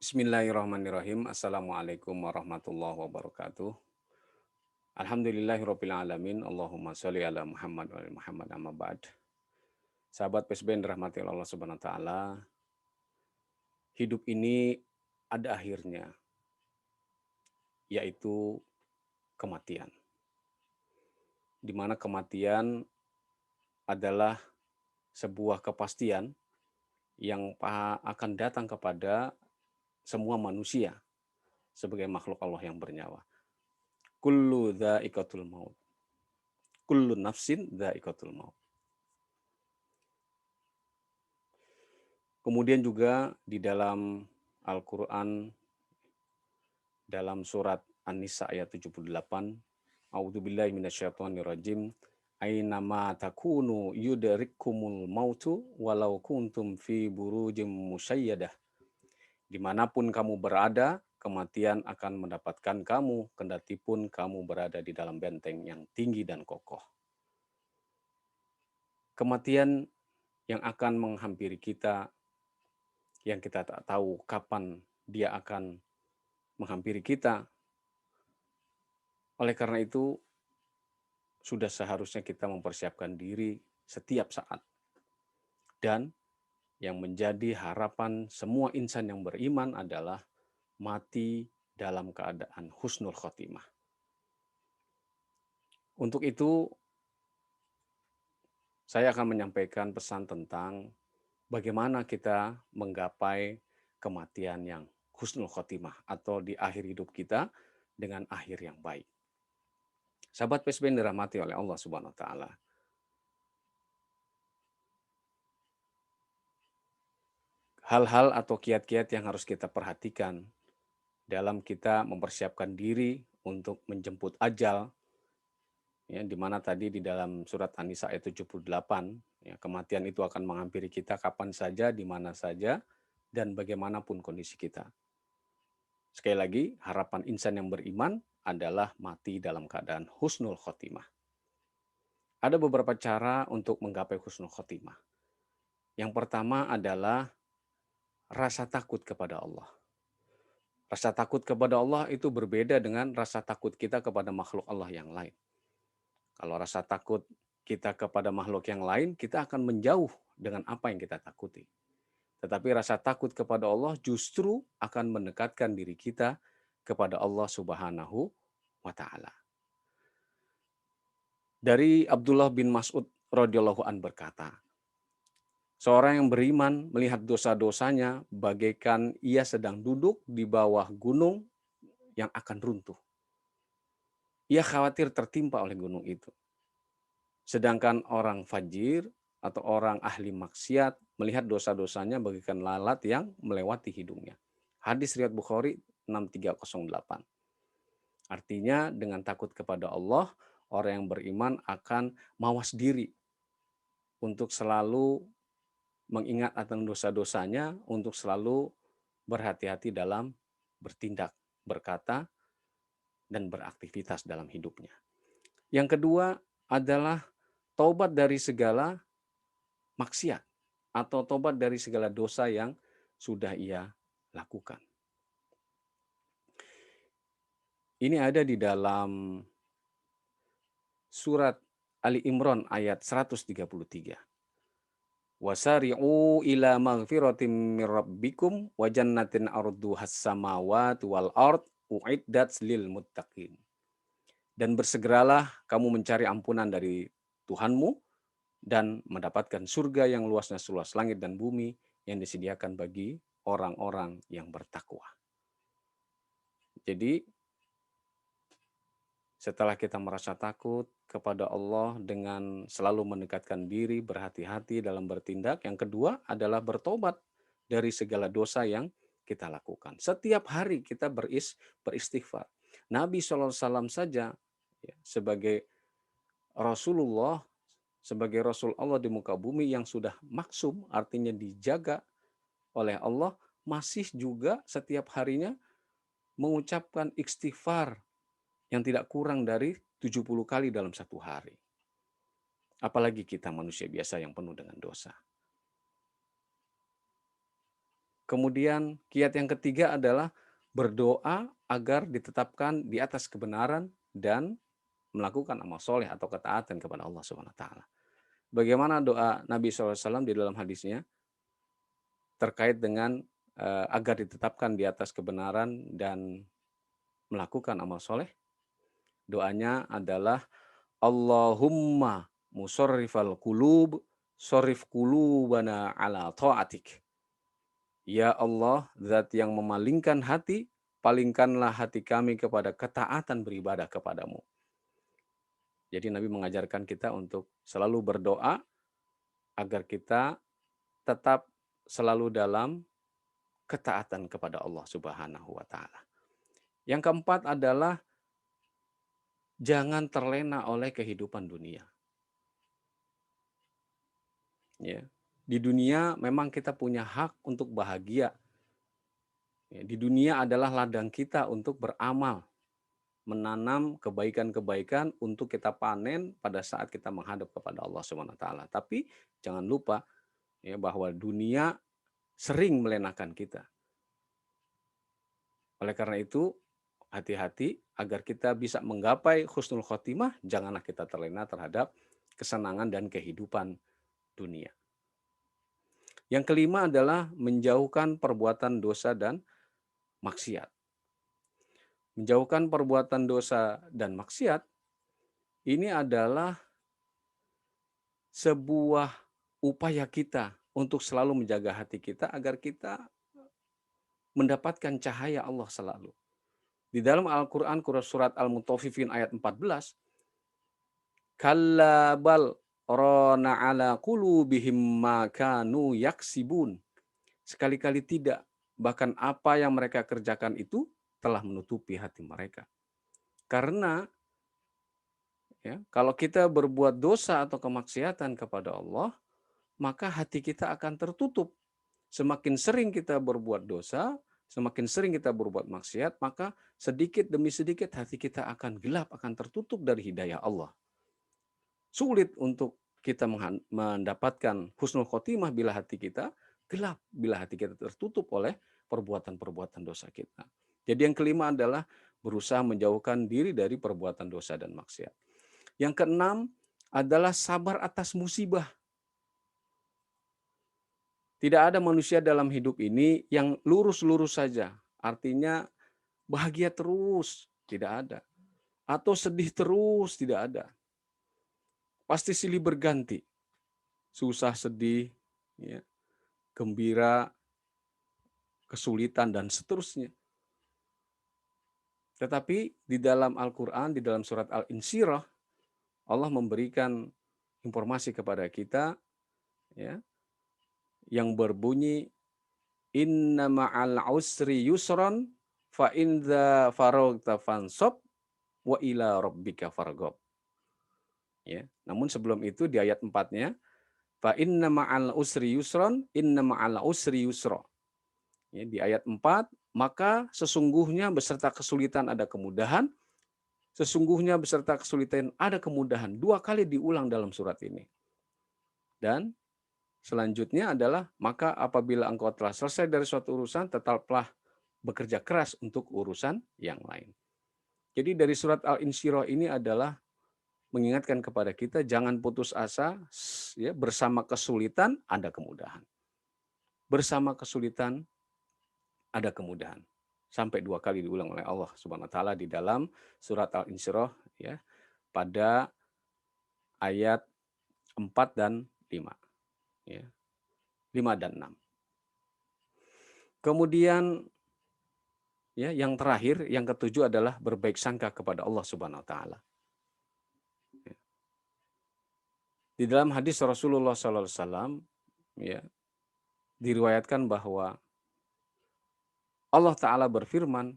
Bismillahirrahmanirrahim. Assalamualaikum warahmatullahi wabarakatuh. Alhamdulillahirabbil alamin. Allahumma sholli ala Muhammad wa ali Muhammad amma ba'd. Sahabat PSBN dirahmati oleh Allah Subhanahu wa taala, hidup ini ada akhirnya, yaitu kematian. Di mana kematian adalah sebuah kepastian yang akan datang kepada semua manusia sebagai makhluk Allah yang bernyawa. Kullu dha'iqatul maut. Kullu nafsin dha'iqatul maut. Kemudian juga di dalam Al-Quran, dalam surat An-Nisa ayat 78, A'udzubillahi minasyaitonirrajim, Ainama takunu yudrikkumul mautu walau kuntum fi burujim musyayyadah. Dimanapun kamu berada, kematian akan mendapatkan kamu, kendati pun kamu berada di dalam benteng yang tinggi dan kokoh. Kematian yang akan menghampiri kita, yang kita tak tahu kapan dia akan menghampiri kita. Oleh karena itu, sudah seharusnya kita mempersiapkan diri setiap saat. Dan yang menjadi harapan semua insan yang beriman adalah mati dalam keadaan husnul khotimah. Untuk itu, saya akan menyampaikan pesan tentang bagaimana kita menggapai kematian yang husnul khotimah atau di akhir hidup kita dengan akhir yang baik. Sahabat PSBN dirahmati oleh Allah Subhanahu wa taala. Hal-hal atau kiat-kiat yang harus kita perhatikan dalam kita mempersiapkan diri untuk menjemput ajal, ya, di mana tadi di dalam surat An-Nisa ayat 78, ya, kematian itu akan menghampiri kita kapan saja, di mana saja, dan bagaimanapun kondisi kita. Sekali lagi, harapan insan yang beriman adalah mati dalam keadaan husnul khotimah. Ada beberapa cara untuk menggapai husnul khotimah. Yang pertama adalah rasa takut kepada Allah. Rasa takut kepada Allah itu berbeda dengan rasa takut kita kepada makhluk Allah yang lain. Kalau rasa takut kita kepada makhluk yang lain, kita akan menjauh dengan apa yang kita takuti. Tetapi rasa takut kepada Allah justru akan mendekatkan diri kita kepada Allah Subhanahu wa taala. Dari Abdullah bin Mas'ud radhiyallahu an berkata, seorang yang beriman melihat dosa-dosanya bagaikan ia sedang duduk di bawah gunung yang akan runtuh. Ia khawatir tertimpa oleh gunung itu. Sedangkan orang fajir atau orang ahli maksiat melihat dosa-dosanya bagaikan lalat yang melewati hidungnya. Hadis riwayat Bukhari 6308. Artinya dengan takut kepada Allah, orang yang beriman akan mawas diri untuk selalu mengingat akan dosa-dosanya, untuk selalu berhati-hati dalam bertindak, berkata, dan beraktivitas dalam hidupnya. Yang kedua adalah taubat dari segala maksiat atau taubat dari segala dosa yang sudah ia lakukan. Ini ada di dalam surat Ali Imran ayat 133. Wasari'u ila maghfiratin mir rabbikum wa jannatin arduhas samawati wal ard uiddat lil muttaqin. Dan bersegeralah kamu mencari ampunan dari Tuhanmu dan mendapatkan surga yang luasnya seluas langit dan bumi yang disediakan bagi orang-orang yang bertakwa. Jadi setelah kita merasa takut kepada Allah dengan selalu mendekatkan diri, berhati-hati dalam bertindak, yang kedua adalah bertobat dari segala dosa yang kita lakukan. Setiap hari kita beristighfar. Nabi SAW saja ya, sebagai Rasulullah, sebagai Rasul Allah di muka bumi yang sudah maksum, artinya dijaga oleh Allah, masih juga setiap harinya mengucapkan istighfar yang tidak kurang dari 70 kali dalam satu hari. Apalagi kita manusia biasa yang penuh dengan dosa. Kemudian kiat yang ketiga adalah berdoa agar ditetapkan di atas kebenaran dan melakukan amal soleh atau ketaatan kepada Allah Subhanahu wa taala. Bagaimana doa Nabi SAW di dalam hadisnya terkait dengan agar ditetapkan di atas kebenaran dan melakukan amal soleh? Doanya adalah Allahumma musarrifal qulub, sorif qulubana ala ta'atik. Ya Allah, zat yang memalingkan hati, palingkanlah hati kami kepada ketaatan beribadah kepadamu. Jadi Nabi mengajarkan kita untuk selalu berdoa agar kita tetap selalu dalam ketaatan kepada Allah Subhanahu wa taala. Yang keempat adalah jangan terlena oleh kehidupan dunia. Ya. Di dunia memang kita punya hak untuk bahagia. Ya, di dunia adalah ladang kita untuk beramal, menanam kebaikan-kebaikan untuk kita panen pada saat kita menghadap kepada Allah Subhanahu wa taala. Tapi jangan lupa ya bahwa dunia sering melenakan kita. Oleh karena itu, hati-hati agar kita bisa menggapai husnul khotimah, janganlah kita terlena terhadap kesenangan dan kehidupan dunia. Yang kelima adalah menjauhkan perbuatan dosa dan maksiat. Menjauhkan perbuatan dosa dan maksiat ini adalah sebuah upaya kita untuk selalu menjaga hati kita agar kita mendapatkan cahaya Allah selalu. Di dalam Al-Quran, surat Al-Mutaffifin ayat 14, Kalla bal rana ala qulubihim ma kanu yaksibun. Sekali-kali tidak, bahkan apa yang mereka kerjakan itu telah menutupi hati mereka. Karena ya, kalau kita berbuat dosa atau kemaksiatan kepada Allah, maka hati kita akan tertutup. Semakin sering kita berbuat dosa, semakin sering kita berbuat maksiat, maka sedikit demi sedikit hati kita akan gelap, akan tertutup dari hidayah Allah. Sulit untuk kita mendapatkan husnul khotimah bila hati kita gelap, bila hati kita tertutup oleh perbuatan-perbuatan dosa kita. Jadi yang kelima adalah berusaha menjauhkan diri dari perbuatan dosa dan maksiat. Yang keenam adalah sabar atas musibah. Tidak ada manusia dalam hidup ini yang lurus-lurus saja. Artinya bahagia terus, tidak ada. Atau sedih terus, tidak ada. Pasti silih berganti. Susah, sedih, ya, gembira, kesulitan, dan seterusnya. Tetapi di dalam Al-Quran, di dalam surat Al-Insyirah, Allah memberikan informasi kepada kita ya, yang berbunyi, Inna ma'al usri yusron, fa indza faragta fansab, wa ila rabbika fargob. Ya, namun sebelum itu di ayat 4-nya, fa inna ma'al usri yusron, inna ma'al usri yusra. Ya, di ayat 4, maka sesungguhnya beserta kesulitan ada kemudahan, sesungguhnya beserta kesulitan ada kemudahan. 2 kali diulang dalam surat ini. Dan selanjutnya adalah, maka apabila engkau telah selesai dari suatu urusan, tetaplah bekerja keras untuk urusan yang lain. Jadi dari surat Al-Insyirah ini adalah mengingatkan kepada kita jangan putus asa, ya, bersama kesulitan ada kemudahan. Bersama kesulitan ada kemudahan. Sampai 2 kali diulang oleh Allah Subhanahu wa taala di dalam surat Al-Insyirah ya, pada ayat 4 dan 5. Ya. 5 dan 6. Kemudian ya, yang terakhir, yang ketujuh adalah berbaik sangka kepada Allah Subhanahu wa taala. Ya. Di dalam hadis Rasulullah SAW ya, diriwayatkan bahwa Allah Ta'ala berfirman,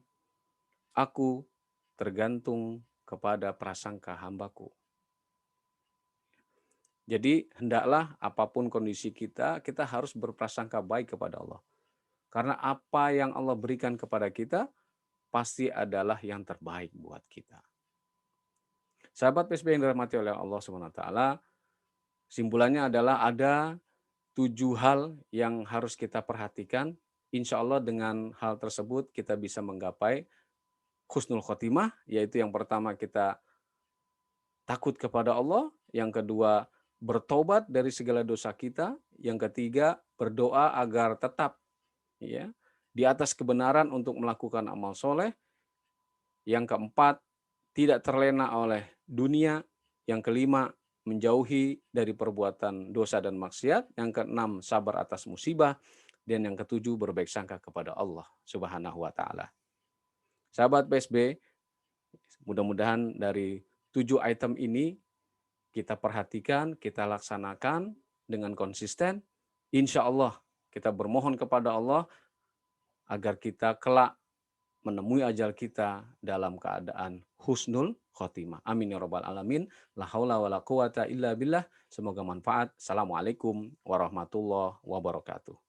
aku tergantung kepada prasangka hambaku. Jadi hendaklah apapun kondisi kita, kita harus berprasangka baik kepada Allah. Karena apa yang Allah berikan kepada kita, pasti adalah yang terbaik buat kita. Sahabat PSB yang dirahmati oleh Allah SWT, simpulannya adalah ada 7 hal yang harus kita perhatikan insya Allah dengan hal tersebut kita bisa menggapai husnul khotimah, yaitu yang pertama kita takut kepada Allah, yang kedua bertobat dari segala dosa kita, yang ketiga berdoa agar tetap ya di atas kebenaran untuk melakukan amal soleh, yang keempat tidak terlena oleh dunia, yang kelima menjauhi dari perbuatan dosa dan maksiat, yang keenam sabar atas musibah, dan yang ketujuh berbaik sangka kepada Allah Subhanahu wa taala. Sahabat PSB, mudah-mudahan dari 7 item ini kita perhatikan, kita laksanakan dengan konsisten. Insya Allah kita bermohon kepada Allah agar kita kelak menemui ajal kita dalam keadaan husnul khotimah. Amin ya rabbal alamin. La haula wala quwata illa billah. Semoga manfaat. Assalamualaikum warahmatullahi wabarakatuh.